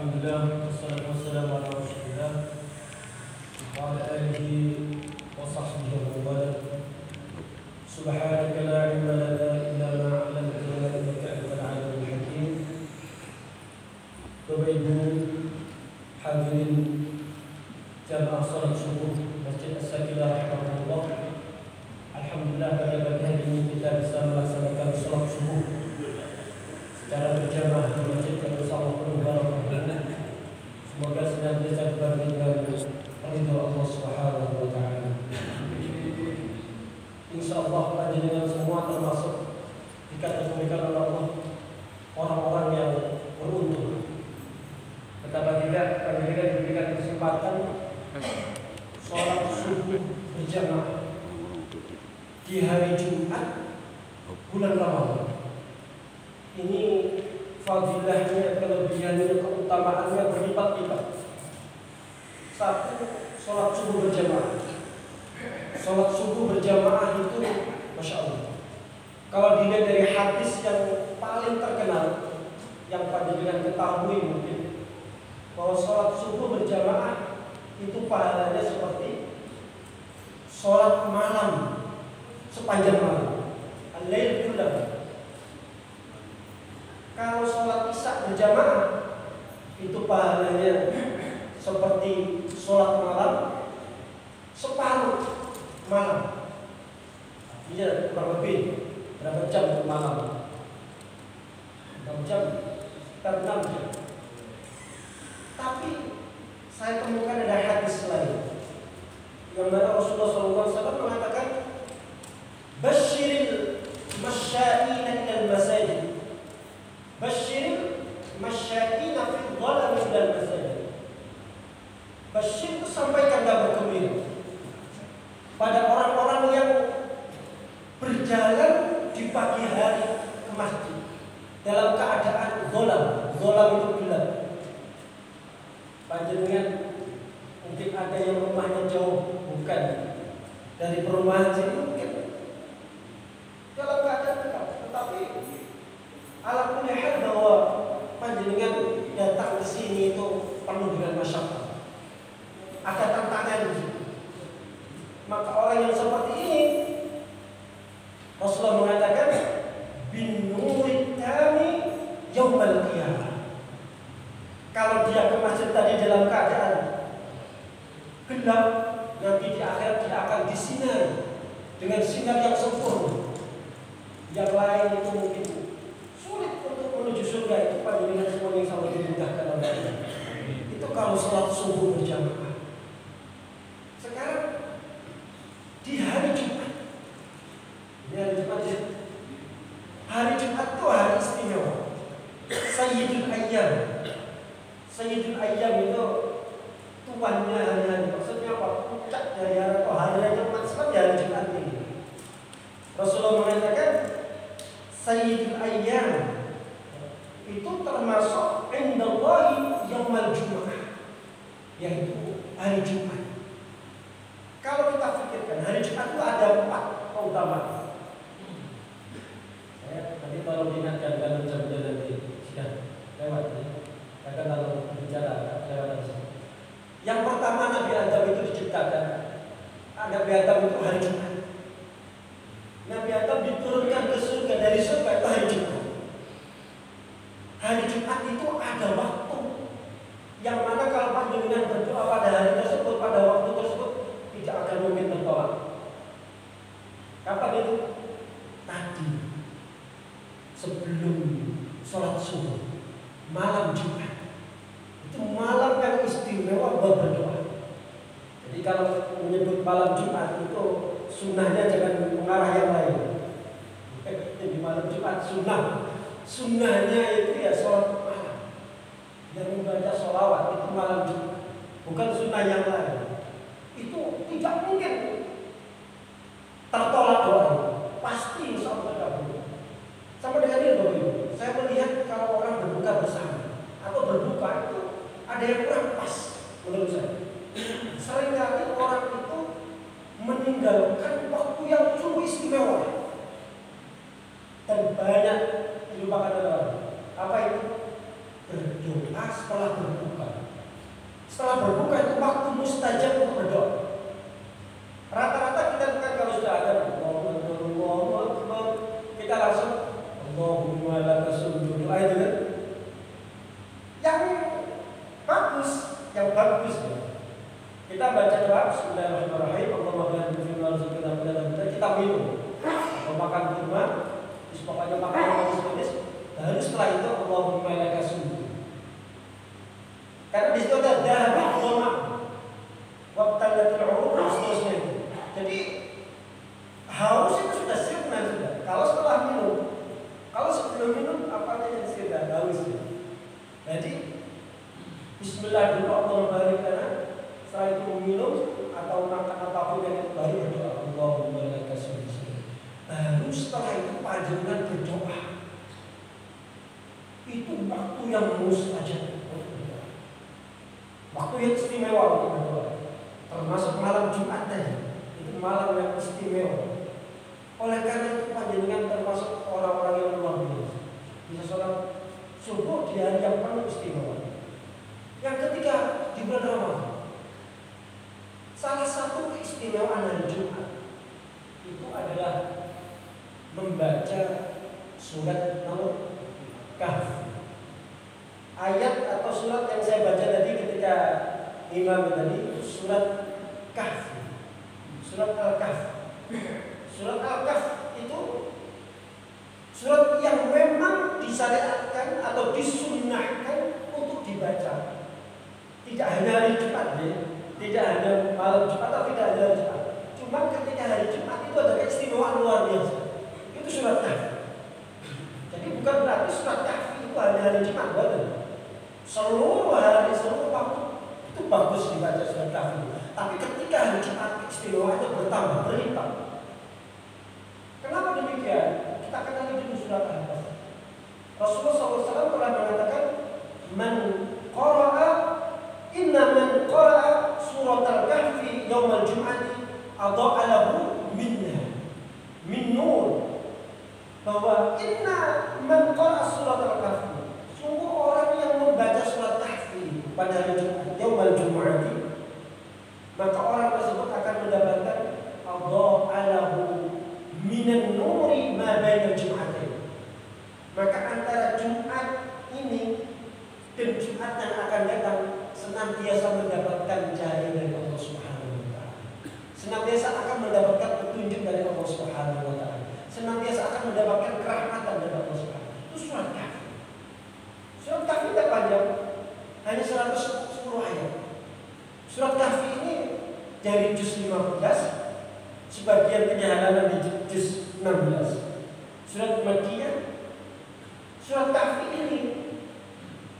Alhamdulillah, wassalatu wassalamu ala rasulillah wa ala alihi wa sahbihi wa man subhanaka la ilma lana illa ma 'allamtana innaka antal 'alimul hakim. Bapak Ibu hadirin jamaah salat subuh Masjid As-Sakinah rahimahullah. Alhamdulillah pada pagi hari ini kita bisa melaksanakan salat subuh secara berjamaah di masjid yang bersama penuh barakah. Semoga senantiasa diberikan ridho Allah Subhanahu wa taala. Insyaallah panjenengan semua termasuk dikategorikan oleh Allah orang-orang yang beruntung. Betapa tidak panjenengan diberikan kesempatan sholat subuh berjamaah di hari Jumat bulan Ramadan. Ini fadilahnya, kelebihannya, keutamaannya berlipat-lipat. Satu, sholat subuh berjamaah. Sholat subuh berjamaah itu Masya Allah, kalau dilihat dari hadis yang paling terkenal yang panjenengan ketahui mungkin, bahwa sholat subuh berjamaah itu pahalanya seperti sholat malam sepanjang malam, al-lail kullahu. Kalau sholat isya berjamaah itu pahalanya seperti sholat malam separuh malam. Artinya kurang lebih berapa jam untuk malam? 6 jam, sekitar 6 jam. Tapi saya temukan ada hadis lain yang mana Rasulullah SAW mengatakan, Basyiril masya'ina ilal masajid, Basyiril masya'ina fil dhalam ilal masajid. Basyir itu sampaikan kabar gembira pada orang-orang yang berjalan di pagi hari ke masjid dalam keadaan dhalam. Dhalam itu gelap. Panjenengan mungkin ada yang rumahnya jauh, bukan dari perumahan sini, mungkin dalam keadaan gelap, tetapi ala kulli hal bahwa panjenengan datang ke sini itu penuh dengan masyarakat, ada tantangan di situ. Maka orang yang seperti ini Rasulullah mengatakan bin nurit tami yaumal qiyamah. Kalau dia ke masjid tadi dalam keadaan gelap, nanti di akhirat dia akan disinari dengan sinar yang sempurna. Yang lain itu mungkin sulit untuk menuju surga. Itu panjenengan semua yang selalu dimudahkan oleh Allah. Itu kalau sholat subuh berjamaah. Sekarang di hari Jumat, hari Jumat itu hari istimewa, Sayyidul Ayyam. Sayyidul Ayyam itu tuannya hari-hari. Maksudnya apa? Puncak dari hari atau hari-hari umat Islam di hari Jumat ini. Rasulullah mengatakan Sayyidul Ayyam itu termasuk indallahi yaumal Jumu'ah, yaitu hari Jumat. Kalau kita pikirkan hari Jumat itu ada 4 keutamaan. Tadi kalau diingatkan dalam jam-jam nanti sudah lewat ya. Karena kalau bicara lewat saja. Yang pertama, Nabi Adam itu diciptakan. Nabi Adam itu hari Jumat. Nabi Adam diturunkan ke surga, dari surga itu hari Jumat. Hari Jumat itu ada waktu yang mana kalau panjenengan berdoa pada hari tersebut, pada waktu tersebut, tidak akan mungkin tertolak. Kapan itu? Tadi, sebelum sholat subuh, malam Jumat. Itu malam yang istimewa buat berdoa. Jadi kalau menyebut malam Jumat itu sunnahnya jangan mengarah yang lain. Jadi malam Jumat sunnahnya itu ya sholat malam. Yang membaca sholawat itu malam Jumat, bukan sunnah yang lain. Itu tidak mungkin tertolak doa. Pasti insya Allah terkabul. Sama dengan ini Bapak Ibu, saya melihat kalau orang berbuka bersama atau berbuka itu ada yang kurang pas menurut saya. Seringkali orang itu meninggalkan waktu yang sungguh istimewa dan banyak dilupakan oleh orang. Apa itu? Berdoa setelah berbuka. Bismillahirrahmanirrahim. Allahumma barik fima razaqtana kita minum. Kalau makan kurma, terus pokoknya makan manis-manis, baru setelah itu Allahumma laka sujud. Karena di situ ada dhahabat dhama, wabtalatul uruq dan seterusnya. Jadi haus itu sudah sirna sudah. Kalau setelah minum, kalau sebelum minum apa yang sirna haus. Jadi Bismillah dulu Allahumma barik lana. Setelah itu minum atau makan apapun yang baru berdoa Allahumma laka sujud. Baru setelah itu panjenengan berdoa. Itu waktu yang mustajab. Waktu yang istimewa untuk berdoa. Termasuk malam Jumat tadi. Itu malam yang istimewa. Oleh karena itu panjenengan termasuk orang-orang yang luar biasa. Bisa sholat subuh di hari yang penuh istimewa. Yang ketiga di bulan Ramadan. Salah satu keistimewaan hari Jumat itu adalah membaca surat Al-Kahf. Ayat atau surat yang saya baca tadi ketika imam tadi surat Kahf. Surat Al-Kahf. Surat Al-Kahf itu surat yang memang disyariatkan atau disunnahkan untuk dibaca. Tidak hanya hari Jumat ya. Tidak hanya malam Jumat atau tidak hanya hari Jumat. Cuma ketika hari Jumat itu ada keistimewaan luar biasa. Itu surat Kahf. Jadi bukan berarti surat Kahf itu hanya hari Jumat, bukan? Seluruh hari, seluruh waktu itu bagus dibaca surat Kahf itu. Tapi ketika hari Jumat keistimewaan itu bertambah, berlipat. Kenapa demikian? Kita kenali dulu surat Al-Kahf. Rasulullah SAW pernah mengatakan, "Man qara'a inna man qara'a surat Al-Kahfi yawmal Jum'ati adha'a lahu minna min nur." Bahwa inna man qara'a surat Al-Kahfi, sungguh orang yang membaca surat Kahfi pada hari Jumat yawmal Jum'ati, maka orang tersebut akan mendapatkan adha'a lahu minan nuri ma baina Jum'atain. Maka antara Jumat ini dan Jumat yang akan datang senantiasa mendapatkan cahaya dari Allah Subhanahu wa taala. Senantiasa akan mendapatkan petunjuk dari Allah Subhanahu wa taala. Senantiasa akan mendapatkan kerahmatan dari Allah Subhanahu. Itu surat Kahf. Surat Kahf tidak panjang, hanya 110 ayat. Surat Kahf ini dari juz 15, sebagian penyehalaman di juz 16. Surat Makkiyah. Surat Kahf ini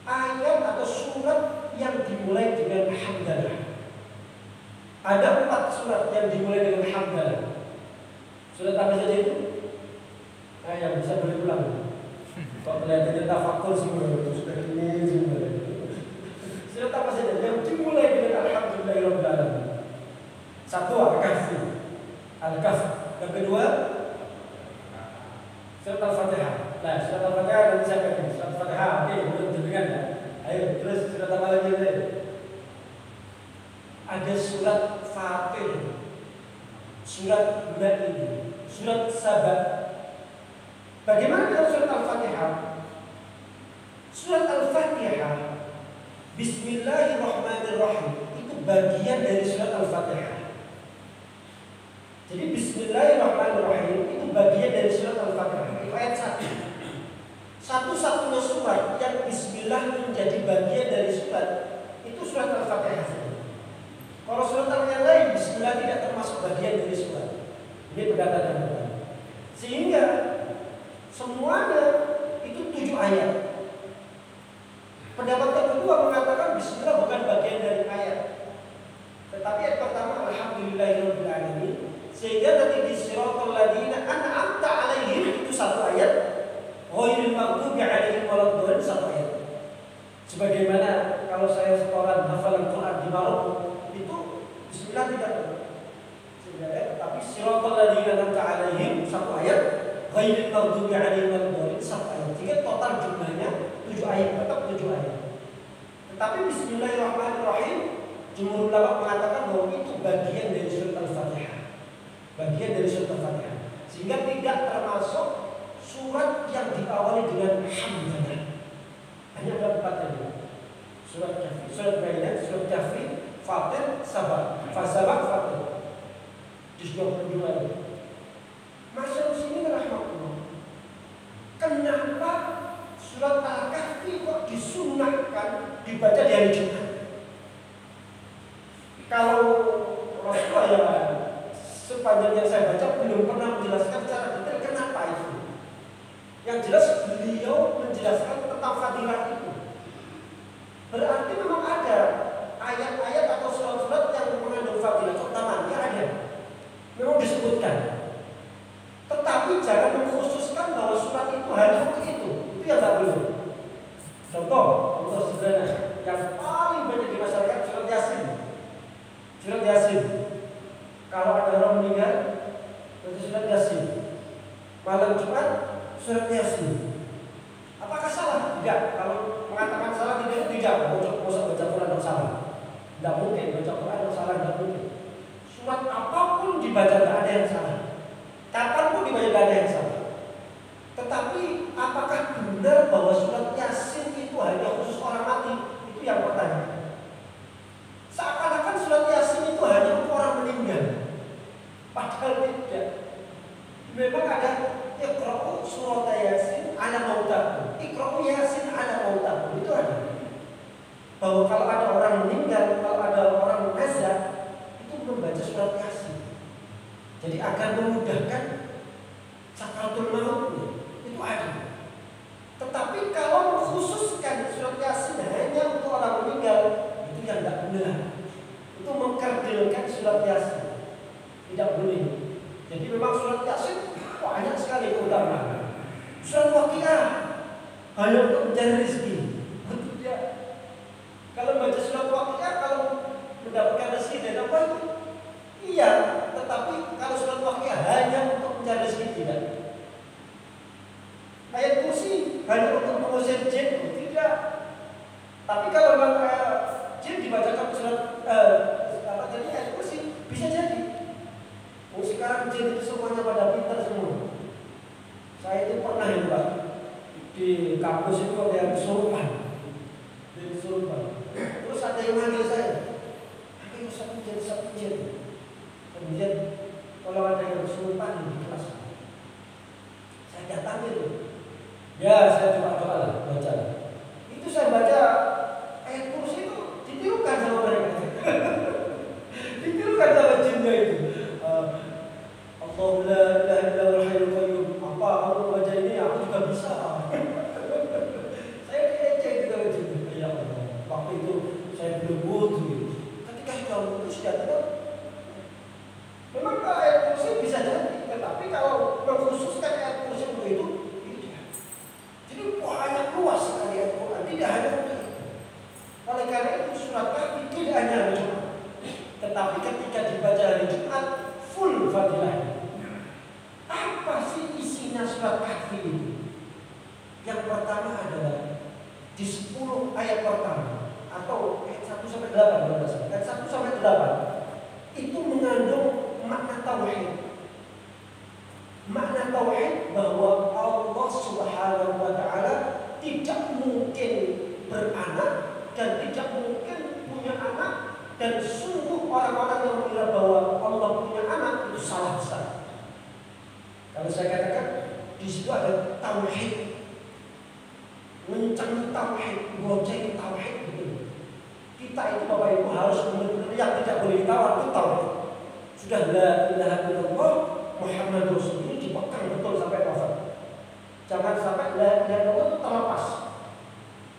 ayat atau surat yang dimulai dengan hamdalah. Ada 4 surat yang dimulai dengan hamdalah. Surat apa saja itu? Yang bisa berulang. Kok kelihatannya tafakur semua itu sudah ini semua. Surat apa saja yang dimulai dengan alhamdulillahirabbil alamin. 1 Al-Kahf. Al-Kahf. Yang kedua surat Al-Fatihah. Nah, surat Al-Fatihah nanti saya baca. Surat Al-Fatihah, oke, belum dengar ya. Ayo, terus surat apa lagi? Ada surat Fatir, surat Maidah, surat Sabah. Bagaimana dengan surat Al-Fatihah? Surat Al-Fatihah, Bismillahirrahmanirrahim, itu bagian dari surat Al-Fatihah. Jadi Bismillahirrahmanirrahim itu bagian dari surat Al-Fatihah. Itu ayat 1. Satu-satunya surat yang Bismillah menjadi bagian dari surat itu surat Al-Fatihah. Kalau surat yang lain Bismillah tidak termasuk bagian dari surat. Ini pendapat. Sehingga semuanya itu 7 ayat. Pendapat kedua mengatakan Bismillah bukan bagian dari ayat. Tetapi ayat pertama alhamdulillahirabbil alamin. Sehingga nanti di siratal ladzina an'amta 'alaihim itu 1 ayat. Ghairil maghdubi 'alaihim waladdallin 1 ayat. Sebagaimana kalau saya setoran hafalan Quran di Maroko itu Bismillah tidak ayat, tapi siratal ladzina an'amta 'alaihim 1 ayat. Ghairil maghdubi 'alaihim waladdallin 1 ayat. Sehingga total jumlahnya 7 ayat, tetap 7 ayat. Tetapi Bismillahirrahmanirrahim, jumhur ulama mengatakan bahwa itu bagian dari surat Al-Fatihah. Bagian dari surat Al-Fatihah. Sehingga tidak termasuk surat yang diawali dengan hamdalah. Hanya ada 4 tadi. Surat Kahfi, surat Maidah, surat Kahfi, Fatir, Sabah, Fazabah, Fatir. Juz 22. Masuk sini rahmatullah. Kenapa surat Al-Kahfi kok disunahkan dibaca di hari Jumat? Kalau Rasulullah ya sepanjang yang saya baca belum pernah menjelaskan secara detail kenapa itu. Yang jelas beliau menjelaskan tentang fadilah itu. Berarti memang ada ayat-ayat atau surat-surat yang mengandung fadilah keutamaan, ya ada. Memang disebutkan. Tetapi jangan mengkhususkan bahwa surat itu hanya untuk itu. Itu yang tak boleh. Contoh sederhana yang paling banyak di masyarakat surat Yasin. Surat Yasin. Kalau ada orang meninggal, baca surat Yasin. Malam Jumat, surat Yasin. Apakah salah? Tidak. Kalau mengatakan salah tidak. Baca Quran yang salah. Tidak mungkin baca Quran yang salah, tidak mungkin. Surat apapun dibaca tidak ada yang salah. Kapanpun dibaca tidak ada yang salah. Tetapi apakah benar bahwa surat Yasin itu hanya khusus orang mati? Itu yang pertanyaan. Seakan-akan surat Yasin itu hanya untuk orang meninggal. Padahal tidak. Memang ada Iqra'u surat Yasin ala mautakum. Iqra'u Yasin ala mautakum. Itu ada. Bahwa kalau ada orang meninggal, kalau ada orang nazar, itu membaca surat Yasin. Jadi agar memudahkan sakaratul mautnya. Itu ada. Tetapi kalau mengkhususkan surat Yasin hanya untuk orang meninggal, itu yang tidak benar. Itu mengkerdilkan surat Yasin. Tidak boleh. Jadi memang surat Yasin banyak sekali keutamaan. Surat Waqiah hanya untuk mencari rezeki. Tidak. Kalau baca surat Waqiah, kalau mendapatkan rezeki dari apa itu? Iya. Tetapi kalau surat Waqiah hanya untuk mencari rezeki, tidak. Ayat kursi hanya untuk mengusir jin, tidak. Tapi kalau memang jin dibacakan surat ayat kursi, bisa jadi. Sekarang jin itu semuanya pada pintar semua. Saya itu pernah ya Pak, di kampus itu ada yang kesurupan. Terus ada yang manggil saya, tapi satu jin. Kemudian kalau ada yang kesurupan di kelas, saya datang itu. Ya, saya doa baca. Itu saya baca ayat kursi itu ditirukan sama mereka. Ditirukan sama jinnya itu. Allahu la ilaha illa huwal hayyul qayyum. Apa aku baca ini aku juga bisa. Saya kecek gitu aja. Ya Allah. Waktu itu saya belum wudu. Ketika sudah wudu sudah tahu. Memang ayat kursi bisa jadi, tetapi kalau mengkhususkan ayat kursi untuk itu, tidak. Jadi banyak luas sekali ayat Quran, tidak hanya untuk itu. Oleh karena itu surat Kahfi tidak hanya hari Jumat, tetapi ketika dibaca hari Jumat full fadilahnya. Apa sih isinya surat Kahfi ini? Yang pertama adalah di 10 ayat pertama atau ayat 1 sampai 8, ayat 1 sampai 8 itu mengandung makna tauhid. Makna tauhid bahwa Allah Subhanahu wa taala tidak mungkin beranak dan tidak mungkin punya anak, dan sungguh orang-orang yang mengira bahwa Allah punya anak itu salah besar. Kalau saya katakan di situ ada tauhid. Mencari tauhid, ngoceh tauhid gitu. Kita itu Bapak Ibu harus benar-benar yang tidak boleh ditawar itu tauhid. Sudah la ilaha illallah Muhammad Rasul ini dipegang betul sampai wafat. Jangan sampai la ilaha illallah itu terlepas.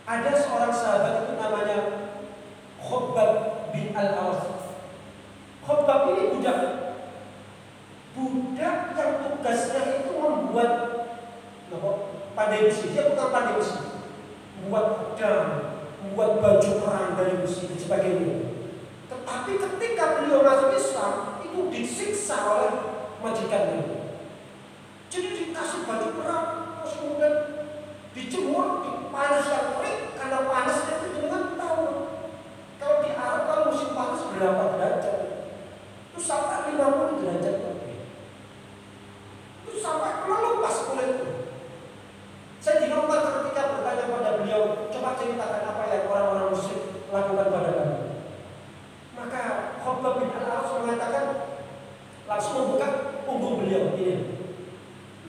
Ada seorang sahabat itu namanya Khabbab bin Al-Awas. Khabbab ini budak yang tugasnya itu membuat pandai besi. Dia bukan pandai besi, membuat pedang, membuat baju perang dari besi dan sebagainya. Tetapi ketika beliau masuk Islam, itu disiksa oleh majikannya. Jadi dikasih baju perang, terus kemudian dijemur di panas yang terik. Karena panasnya itu dengan tahu. Kalau di Arab kalau musim panas berapa derajat? Itu sampai 50 derajat lebih. Itu sampai melepas kulitnya. Saya dinomor ketika bertanya pada beliau, coba ceritakan apa yang orang-orang musyrik lakukan pada kami. langsung membuka punggung beliau ini.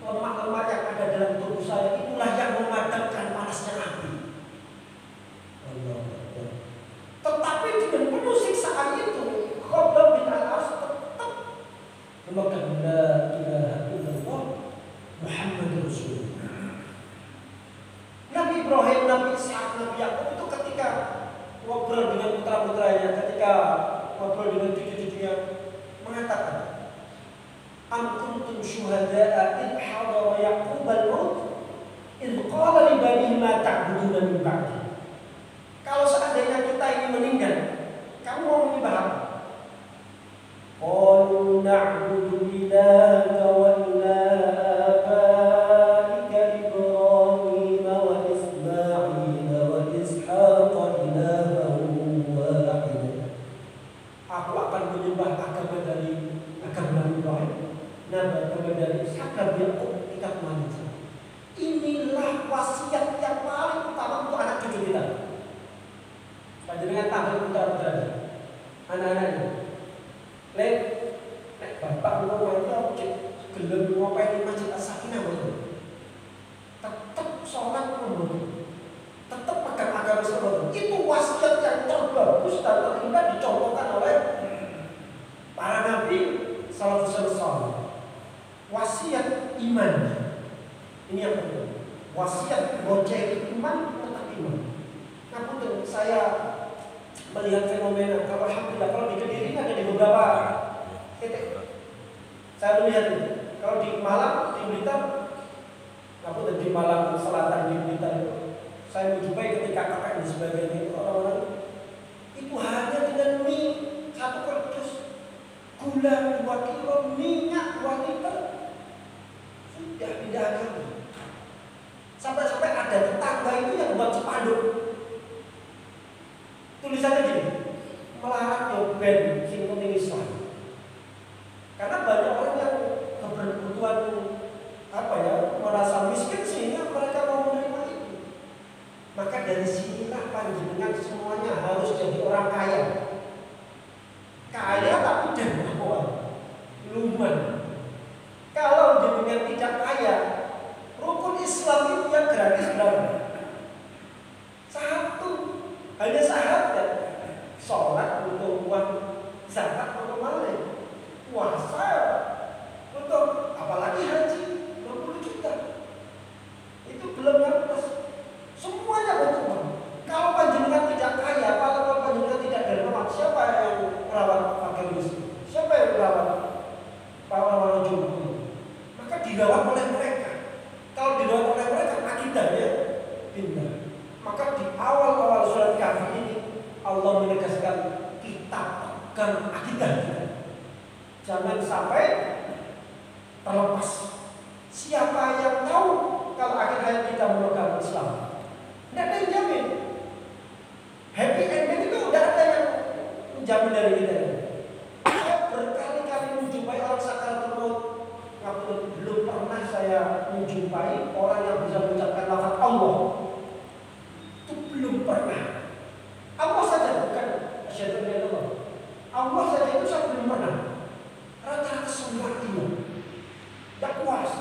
Lemak-lemak yang ada dalam tubuh saya itulah yang memadamkan panasnya api. Allah. Tetapi dengan penuh siksaan itu, Khabbab bin Al-Aras tetap memegang la ilaha illallah Muhammadur Rasulullah. Nabi Ibrahim, Nabi Ishak, Nabi Yakub itu ketika ngobrol dengan putra-putranya, ketika ngobrol dengan cucu-cucunya, mengatakan, Am kuntum syuhada'a id hadara Yaqub al-maut id qala li banihi ma ta'buduna min ba'di. Kalau seandainya kita ini meninggal, kamu mau menyembah apa? Qalu na'budu ilahaka wa ilaha abaika Ibrahim wa Ismail wa Ishaq ilahan wahid. Aku akan menyembah agama dari agama Ibrahim, agama dari Ishaq, Nabi Yakub, kita manusia. Inilah wasiat yang paling utama untuk anak cucu kita. Dengan tampil putra-putranya, anak-anaknya. Lek bapak ngomong itu gelem ngopain di masjid As-Sakinah betul. Tetap sholat betul. Tetap pegang agama Islam. Itu wasiat yang terbagus dan terindah dicontohkan oleh para nabi salafus saleh. Wasiat iman. Ini yang penting. Wasiat bocah iman tetap iman. Nah, saya melihat fenomena, kalau alhamdulillah kalau di Kediri ini ada di beberapa titik. Saya melihat itu. Kalau di Malang, di Blitar, di Malang Selatan, di Blitar itu, saya menjumpai ketika kakak di sebagainya itu orang-orang itu hanya dengan mie 1 kardus, gula 2 kilo, minyak 2 liter, sudah pindah agama. Sampai-sampai ada tetangga itu yang buat spanduk. Tulisannya gini, melarang nyoben sing penting Islam. Karena banyak orang yang keberkebutuhan merasa miskin sehingga mereka mau menerima itu. Maka dari sinilah panjenengan semuanya harus jadi orang kaya. Kaya tapi dermawan, luman. Kalau jenengan tidak kaya, rukun Islam itu yang gratis berapa? 1. Hanya syahadat, sholat butuh uang, zakat butuh malik, puasa butuh, apalagi haji 20 juta. Itu belum yang plus. Semuanya butuh uang. Kalau panjenengan tidak kaya, kalau panjenengan tidak dermawan, siapa yang merawat fakir miskin? Siapa yang merawat para jumlah? Maka dirawat oleh mereka. Kalau dirawat oleh mereka, akidahnya pindah. Maka di awal-awal surat Kahfi ini Allah menegaskan kita pegang akidah kita. Jangan sampai terlepas. Siapa yang tahu kalau akhir hayat kita memegang Islam? Tidak ada yang jamin. Happy ending itu tidak ada yang menjamin dari kita. Saya berkali-kali menjumpai orang sakaratul maut. Belum pernah saya menjumpai orang yang bisa mengucapkan lafaz Allah. Belum pernah. Allah saja bukan asyhadu an la ilaha illallah. Allah saja itu saya belum pernah. Rata-rata semua iman. Tak puas.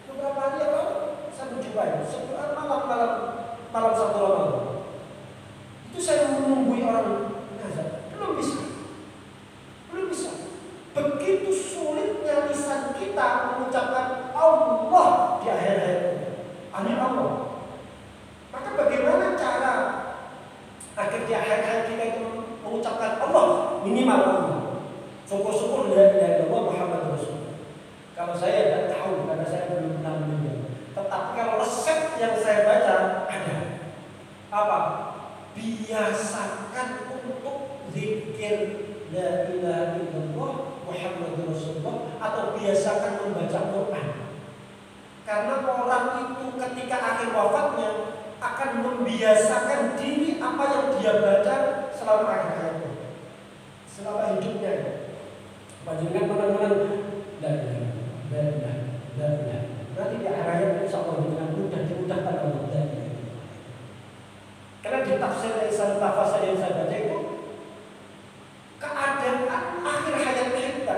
Beberapa hari yang lalu saya menjumpai malam satu Ramadan. Itu saya menunggu orang nazar. Belum bisa. Begitu sulitnya lisan kita mengucapkan Allah di akhir hayat. Hanya Allah. Maka bagaimana cara agar di akhir-akhir kita itu mengucapkan Allah minimal Allah. Syukur-syukur la ilaha illallah Muhammadur Rasulullah. Kalau saya tidak tahu karena saya belum pernah mendengar. Tetapi kalau resep yang saya baca ada. Apa? Biasakan untuk zikir la ilaha illallah Muhammadur Rasulullah atau biasakan membaca Quran. Karena orang itu ketika akhir wafatnya akan membiasakan diri apa yang dia baca selama akhir hayatnya, selama hidupnya. Panjenengan benar-benar nanti di akhir hayat insya Allah dengan mudah dimudahkan Allah. Karena di tafsir Ihsan Tafasir yang saya baca itu keadaan akhir hayat kita,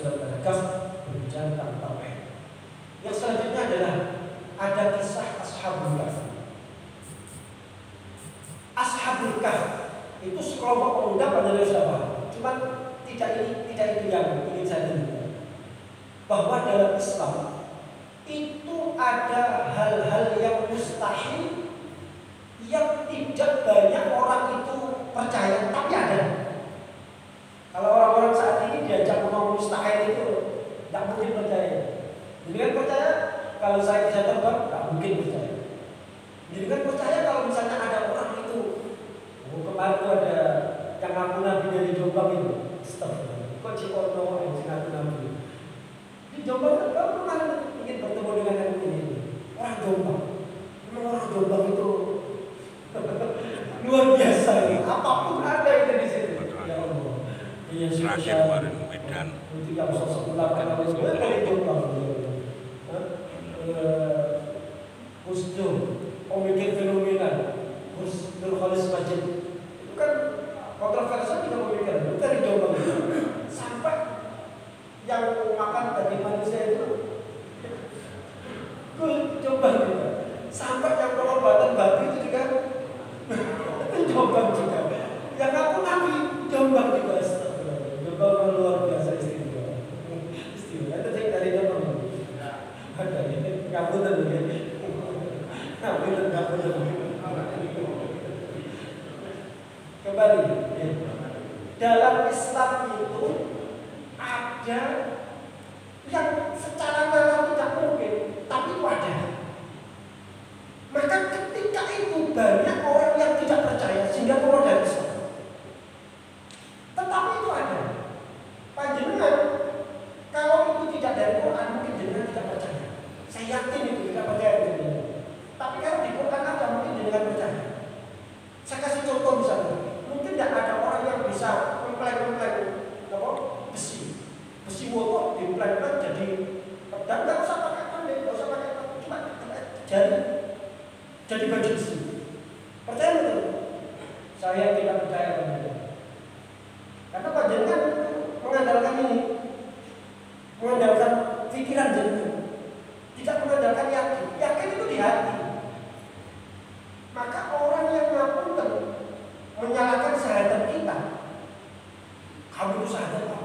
surat Al-Kahf berbicara tentang tauhid. Yang selanjutnya adalah ada kisah Ashabul Kahf. Ashabul Kahf itu sekelompok pemuda pada sahabat. Cuma tidak itu yang ingin saya tunjukkan. Bahwa dalam Islam itu ada hal-hal yang mustahil yang tidak banyak orang itu percaya, tapi ada. Kalau orang-orang saat ini diajak ngomong mustahil itu tidak mungkin percaya. Jadi kan percaya kalau saya bisa terbang, tidak mungkin percaya. Jadi kan percaya kalau misalnya ada orang itu, kemarin itu ada yang ngaku nabi dari Jombang itu, astagfirullah, kok Cikono yang ngaku nabi. Di Jombang kan kamu kemarin ingin bertemu dengan yang ini, orang Jombang. Memang orang Jombang itu luar biasa ini. Apapun ada itu di situ. Ya Allah. Iya terakhir kemarin Medan. Itu yang sosok ulama itu dari Jombang. Husnu, pemikir fenomenal, Husnul Khalis Majid. Itu kan kontroversial juga pemikiran. Itu dari Jombang. Sampai yang makan daging manusia itu Jombang juga. Sampai yang pengobatan babi itu juga Jombang juga. Yang aku nabi Jombang juga. Jombang luar biasa istimewa. Istimewa itu dari Jombang. Ada ini ngapunten ya. Ngapunten. Kembali. Dalam Islam itu ada yang secara nalar tidak mungkin, tapi itu ada. Maka ketika itu banyak orang yang tidak percaya sehingga keluar dari Islam. Tetapi itu ada. Panjenengan kalau itu tidak dari Quran mungkin jenengan tidak percaya. Saya yakin itu tidak percaya itu. Tapi kalau di Quran ada mungkin jenengan percaya. Saya kasih contoh misalnya, mungkin tidak ada orang yang bisa mempleng besi motor dipleng-pleng jadi pedang, nggak usah pakai pandai, nggak usah pakai apa, cuma jadi baju besi. Percaya betul? Saya tidak percaya benar. Karena panjenengan mengandalkan ini, mengandalkan pikiran jenengan, tidak mengandalkan yakin. Yakin itu di hati. Maka orang yang ngapunten menyalahkan syahadat kita, kamu itu syahadat apa?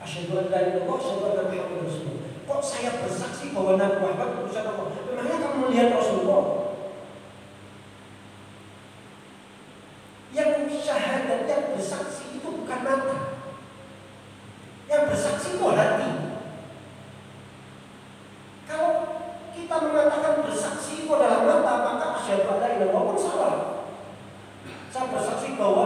Asyhadu an la ilaha illallah, asyhadu anna Muhammadar Rasulullah. Kok saya bersaksi bahwa Nabi Muhammad utusan Allah? Memangnya kamu melihat Rasulullah? Yang syahadat, yang bersaksi itu bukan mata. Yang bersaksi itu hati. Kalau kita mengatakan bersaksi itu adalah mata, maka asyhadu an la ilaha illallah pun salah. Saya bersaksi bahwa